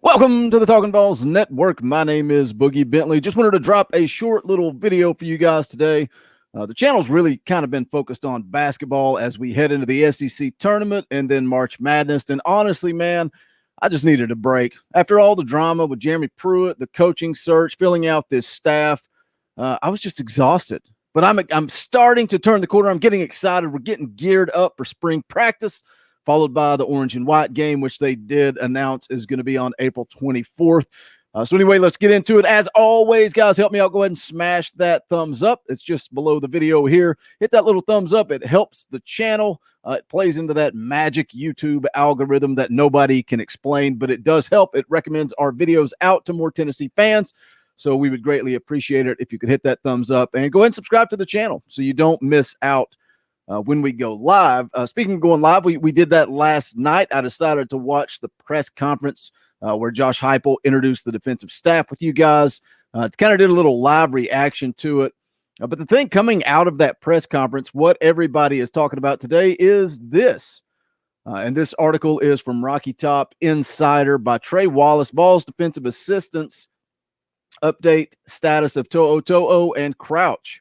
Welcome to the Talkin VAWLS Network. My name is Boogie Bentley. Just wanted to drop a short little video for you guys today. The channel's really kind of been focused on basketball as we head into the SEC tournament and then March Madness. And honestly, man, I just needed a break. After all the drama with Jeremy Pruitt, the coaching search, filling out this staff, I was just exhausted. But I'm starting to turn the corner. I'm getting excited. We're getting geared up for spring practice, followed by the orange and white game, which they did announce is going to be on April 24th. So anyway, let's get into it. As always, guys, help me out. Go ahead and smash that thumbs up. It's just below the video here. Hit that little thumbs up. It helps the channel. It plays into that magic YouTube algorithm that nobody can explain, but it does help. It recommends our videos out to more Tennessee fans. So we would greatly appreciate it if you could hit that thumbs up and go ahead and subscribe to the channel so you don't miss out when we go live. Speaking of going live, we did that last night. I decided to watch the press conference where Josh Heupel introduced the defensive staff with you guys. Kind of did a little live reaction to it. But the thing coming out of that press conference, what everybody is talking about today is this. And this article is from Rocky Top Insider by Trey Wallace. Vols defensive assistants update status of To'o and Crouch.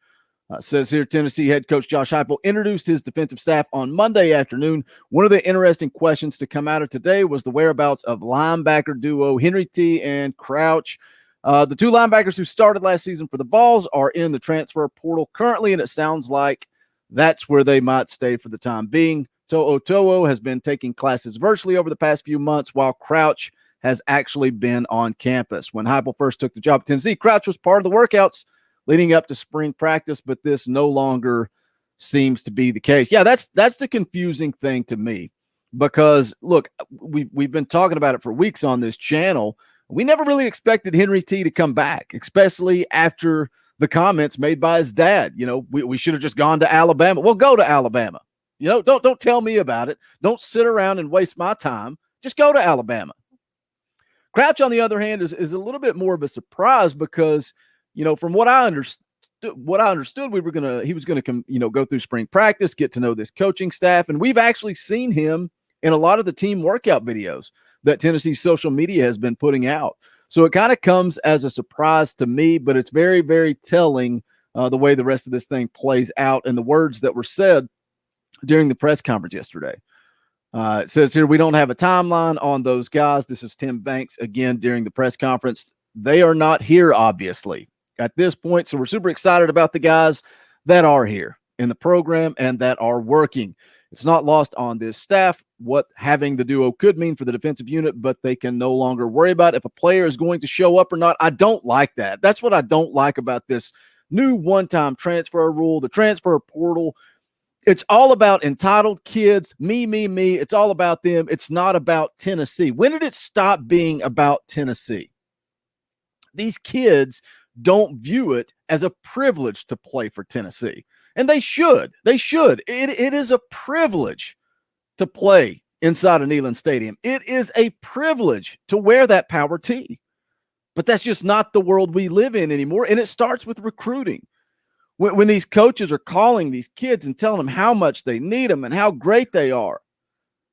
Says here, Tennessee head coach Josh Heupel introduced his defensive staff on Monday afternoon. One of the interesting questions to come out of today was the whereabouts of linebacker duo Henry T. and Crouch. The two linebackers who started last season for the Vols are in the transfer portal currently, and it sounds like that's where they might stay for the time being. To'o has been taking classes virtually over the past few months, while Crouch has actually been on campus. When Heupel first took the job at Tennessee, Crouch was part of the workouts leading up to spring practice, but this no longer seems to be the case. Yeah, that's the confusing thing to me, because look, we've been talking about it for weeks on this channel. We never really expected Henry T to come back, especially after the comments made by his dad. You know, we should have just gone to Alabama. Well, go to Alabama. You know, don't tell me about it. Don't sit around and waste my time. Just go to Alabama. Crouch, on the other hand, is a little bit more of a surprise because, you know, from what I understood, he was gonna come, you know, go through spring practice, get to know this coaching staff, and we've actually seen him in a lot of the team workout videos that Tennessee's social media has been putting out. So it kind of comes as a surprise to me, but it's very, very telling the way the rest of this thing plays out and the words that were said during the press conference yesterday. It says here, we don't have a timeline on those guys. This is Tim Banks again during the press conference. They are not here, obviously, at this point. So we're super excited about the guys that are here in the program and that are working. It's not lost on this staff what having the duo could mean for the defensive unit, but they can no longer worry about if a player is going to show up or not. I don't like that. That's what I don't like about this new one-time transfer rule, the transfer portal. It's all about entitled kids, me. It's all about them. It's not about Tennessee. When did it stop being about Tennessee? These kids don't view it as a privilege to play for Tennessee. And they should. They should. It is a privilege to play inside of Neyland Stadium. It is a privilege to wear that power tee. But that's just not the world we live in anymore. And it starts with recruiting. When these coaches are calling these kids and telling them how much they need them and how great they are.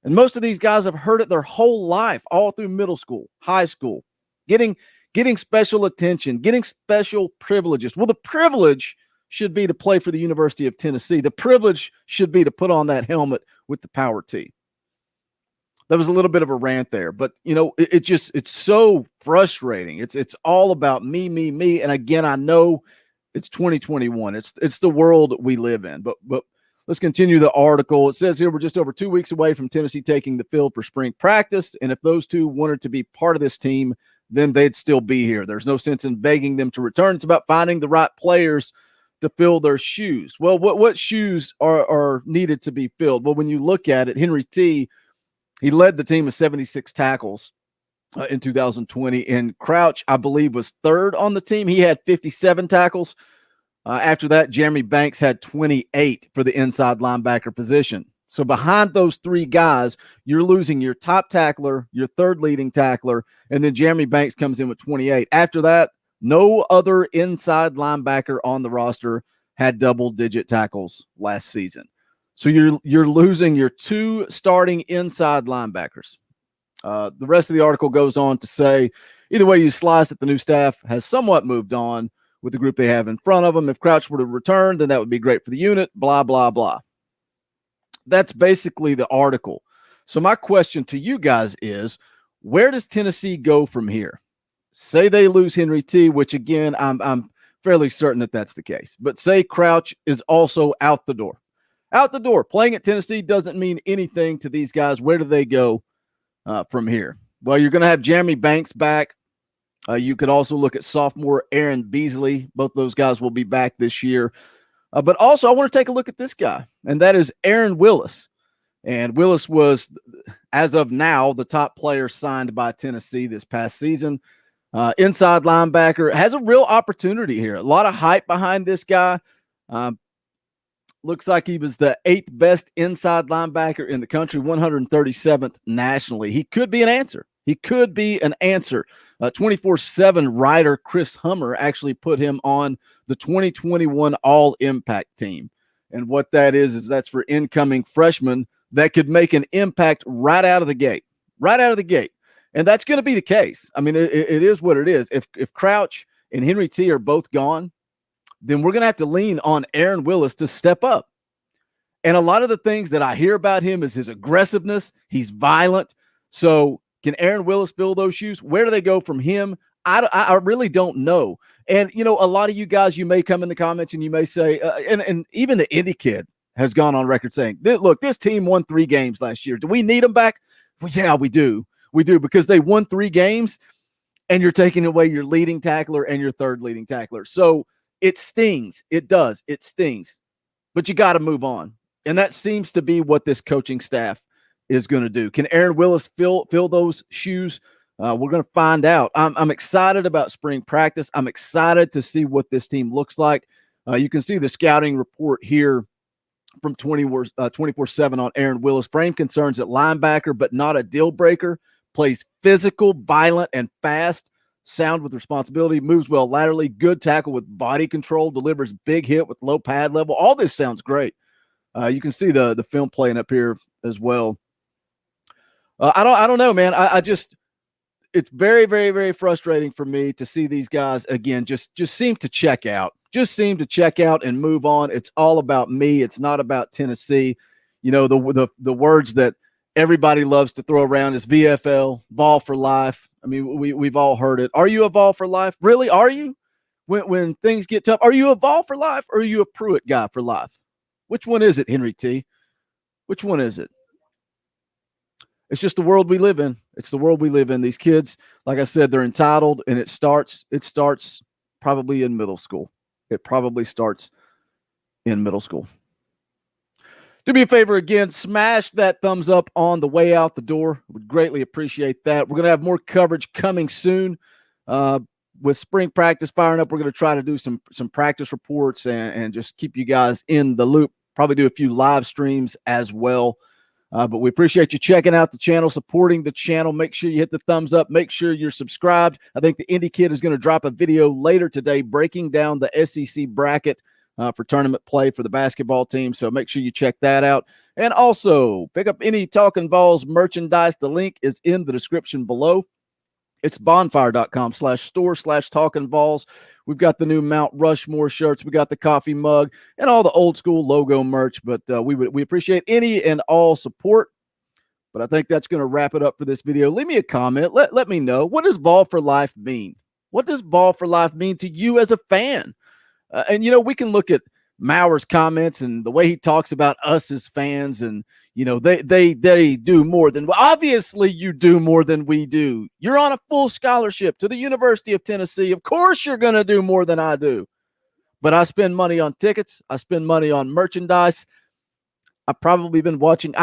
And most of these guys have heard it their whole life, all through middle school, high school, getting special attention, getting special privileges. Well, the privilege should be to play for the University of Tennessee. The privilege should be to put on that helmet with the power tee. That was a little bit of a rant there, but you know, it's so frustrating. It's all about me. And again, I know it's 2021. It's the world we live in, but let's continue the article. It says here, we're just over 2 weeks away from Tennessee taking the field for spring practice. And if those two wanted to be part of this team, then they'd still be here. There's no sense in begging them to return. It's about finding the right players to fill their shoes. Well, what shoes are needed to be filled? Well, when you look at it, Henry T., he led the team with 76 tackles in 2020. And Crouch, I believe, was third on the team. He had 57 tackles. After that, Jeremy Banks had 28 for the inside linebacker position. So behind those three guys, you're losing your top tackler, your third leading tackler, and then Jeremy Banks comes in with 28. After that, no other inside linebacker on the roster had double-digit tackles last season. So you're losing your two starting inside linebackers. The rest of the article goes on to say, either way you slice it, the new staff has somewhat moved on with the group they have in front of them. If Crouch were to return, then that would be great for the unit, blah, blah, blah. That's basically the article. So my question to you guys is, where does Tennessee go from here? Say they lose Henry T, which again, I'm fairly certain that that's the case. But say Crouch is also out the door. Out the door. Playing at Tennessee doesn't mean anything to these guys. Where do they go from here? Well, you're going to have Jeremy Banks back. You could also look at sophomore Aaron Beasley. Both those guys will be back this year. But also, I want to take a look at this guy, and that is Aaron Willis. And Willis was, as of now, the top player signed by Tennessee this past season. Inside linebacker, has a real opportunity here. A lot of hype behind this guy. Looks like he was the 8th best inside linebacker in the country, 137th nationally. He could be an answer. He could be an answer. 24/7 writer Chris Hummer actually put him on the 2021 All-Impact team. And what that is that's for incoming freshmen that could make an impact right out of the gate. Right out of the gate. And that's going to be the case. I mean, it is what it is. If Crouch and Henry T are both gone, then we're going to have to lean on Aaron Willis to step up. And a lot of the things that I hear about him is his aggressiveness. He's violent. So can Aaron Willis fill those shoes? Where do they go from him? I really don't know. And, you know, a lot of you guys, you may come in the comments and you may say, and even the Indy kid has gone on record saying, look, this team won 3 games last year. Do we need them back? Well, yeah, we do. We do, because they won 3 games and you're taking away your leading tackler and your 3rd leading tackler. So it stings. It does. It stings. But you got to move on. And that seems to be what this coaching staff is going to do. Can Aaron Willis fill those shoes? We're going to find out. I'm excited about spring practice. I'm excited to see what this team looks like. You can see the scouting report here from 24/7 on Aaron Willis. Frame concerns at linebacker, but not a deal breaker. Plays physical, violent, and fast. Sound with responsibility, moves well laterally, good tackle with body control, delivers big hit with low pad level. All this sounds great. You can see the film playing up here as well. I don't know, man. I just, it's very, very, very frustrating for me to see these guys again just seem to check out. Just seem to check out and move on. It's all about me. It's not about Tennessee. You know, the words that everybody loves to throw around is VFL, Vol for life. I mean, we've all heard it. Are you a Vol for life? Really? Are you? When things get tough, are you a Vol for life or are you a Pruitt guy for life? Which one is it, Henry T? Which one is it? It's just the world we live in. It's the world we live in. These kids, like I said, they're entitled, and it starts probably in middle school. It probably starts in middle school. Do me a favor again, smash that thumbs up on the way out the door. Would greatly appreciate that. We're going to have more coverage coming soon. With spring practice firing up, we're going to try to do some practice reports and just keep you guys in the loop. Probably do a few live streams as well. But we appreciate you checking out the channel, supporting the channel. Make sure you hit the thumbs up. Make sure you're subscribed. I think the Indy Kid is going to drop a video later today breaking down the SEC bracket for tournament play for the basketball team. So make sure you check that out. And also pick up any Talkin VAWLS merchandise. The link is in the description below. It's bonfire.com/store/Talkin VAWLS. We've got the new Mount Rushmore shirts. We got the coffee mug and all the old school logo merch. But we appreciate any and all support. But I think that's going to wrap it up for this video. Leave me a comment. Let me know. What does Ball for Life mean? What does Ball for Life mean to you as a fan? And, you know, we can look at Mauer's comments and the way he talks about us as fans, and you know, they do more than, obviously you do more than we do. You're on a full scholarship to the University of Tennessee. Of course you're going to do more than I do. But I spend money on tickets. I spend money on merchandise. I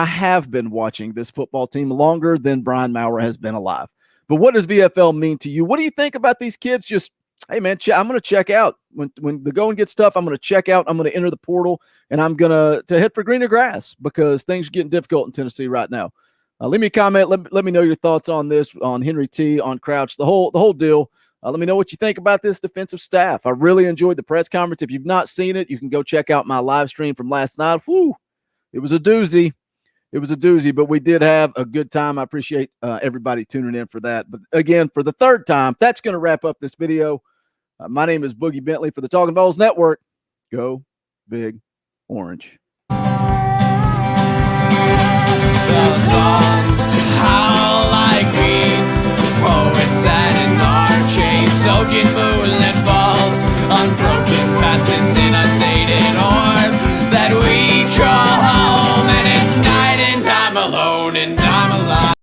have been watching this football team longer than Brian Mauer has been alive. But what does VFL mean to you? What do you think about these kids? Just, hey, man, I'm going to check out. When the going gets tough, I'm going to check out. I'm going to enter the portal, and I'm going to head for greener grass because things are getting difficult in Tennessee right now. Leave me a comment. Let me know your thoughts on this, on Henry T, on Crouch, the whole deal. Let me know what you think about this defensive staff. I really enjoyed the press conference. If you've not seen it, you can go check out my live stream from last night. Whew, it was a doozy. it was a doozy, but we did have a good time. I appreciate everybody tuning in for that. But again, for the third time, that's going to wrap up this video. My name is Boogie Bentley for the Talkin VAWLS Network. Go Big Orange. The songs howl like weed, poets sat in archade, soaking moonlit falls, unbroken past this inundated orb that we crawl home, and it's night and I'm alone and I'm alive.